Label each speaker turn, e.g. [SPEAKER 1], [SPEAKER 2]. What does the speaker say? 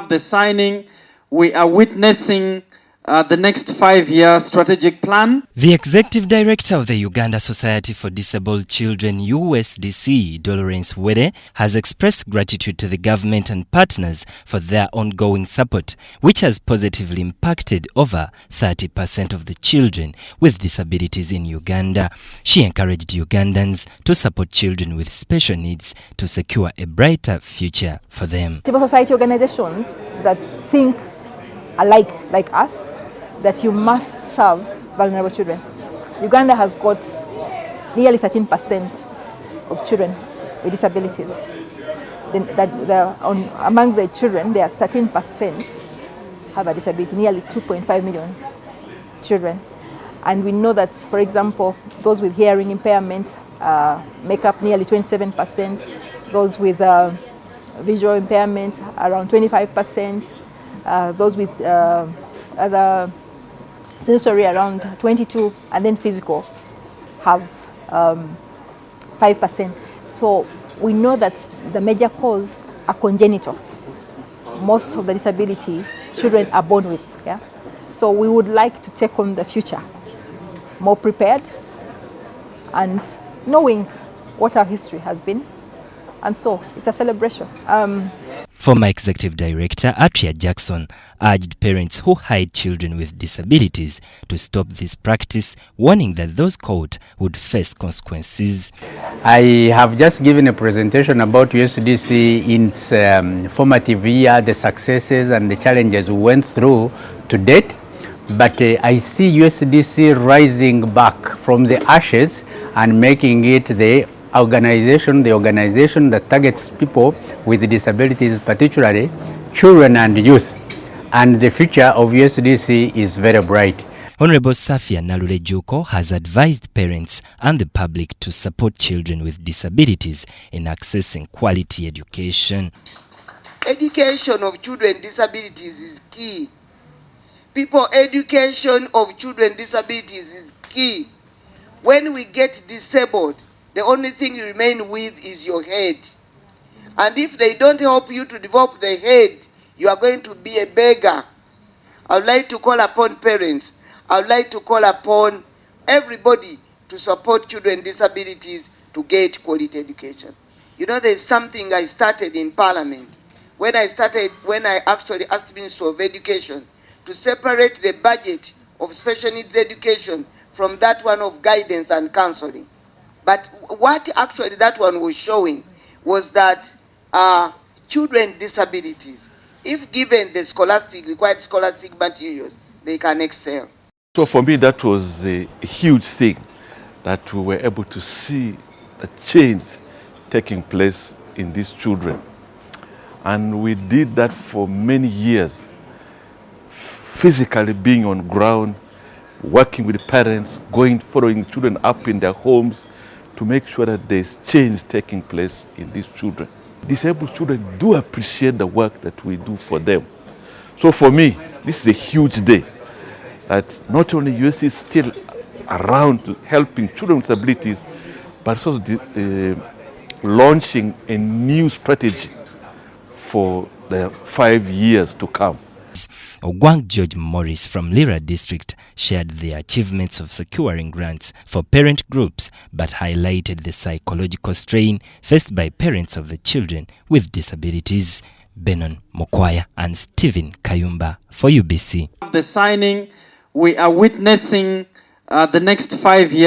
[SPEAKER 1] The signing, we are witnessing the next 5-year strategic plan.
[SPEAKER 2] The Executive Director of the Uganda Society for Disabled Children, USDC, Dolores Wede, has expressed gratitude to the government and partners for their ongoing support, which has positively impacted over 30% of the children with disabilities in Uganda. She encouraged Ugandans to support children with special needs to secure a brighter future for them.
[SPEAKER 3] Civil society organizations that think alike like us, that you must serve vulnerable children. Uganda has got nearly 13% of children with disabilities. Among the children, there are 13% have a disability, nearly 2.5 million children. And we know that, for example, those with hearing impairment make up nearly 27%, those with visual impairment around 25%, those with other sensory around 22%, and then physical have 5%. So we know that the major cause are congenital. Most of the disability children are born with. Yeah? So we would like to take on the future more prepared and knowing what our history has been. And so it's a celebration.
[SPEAKER 2] Former Executive Director Atria Jackson urged parents who hide children with disabilities to stop this practice, warning that those caught would face consequences.
[SPEAKER 4] I have just given a presentation about USDC in its formative year, the successes and the challenges we went through to date. But I see USDC rising back from the ashes and making it the organization that targets people with disabilities, particularly children and youth. And the future of USDC is very bright.
[SPEAKER 2] Honorable Safia Nalule Juuko has advised parents and the public to support children with disabilities in accessing quality education.
[SPEAKER 5] Education of children with disabilities is key. Education of children with disabilities is key. When we get disabled, the only thing you remain with is your head. And if they don't help you to develop the head, you are going to be a beggar. I would like to call upon parents. I would like to call upon everybody to support children with disabilities to get quality education. You know, there's something I started in Parliament. When I actually asked the Minister of Education to separate the budget of special needs education from that one of guidance and counseling. But what actually that one was showing was that children with disabilities, if given the required scholastic materials, they can excel.
[SPEAKER 6] So for me, that was a huge thing, that we were able to see a change taking place in these children. And we did that for many years, physically being on ground, working with parents, following children up in their homes, to make sure that there's change taking place in these children. Disabled children do appreciate the work that we do for them. So for me, this is a huge day, that not only USC is still around to helping children with disabilities, but also launching a new strategy for the 5 years to come.
[SPEAKER 2] Ogwang George Morris from Lira District shared the achievements of securing grants for parent groups, but highlighted the psychological strain faced by parents of the children with disabilities. Benon Mokwaya and Stephen Kayumba for UBC.
[SPEAKER 1] The signing, we are witnessing the next 5 years.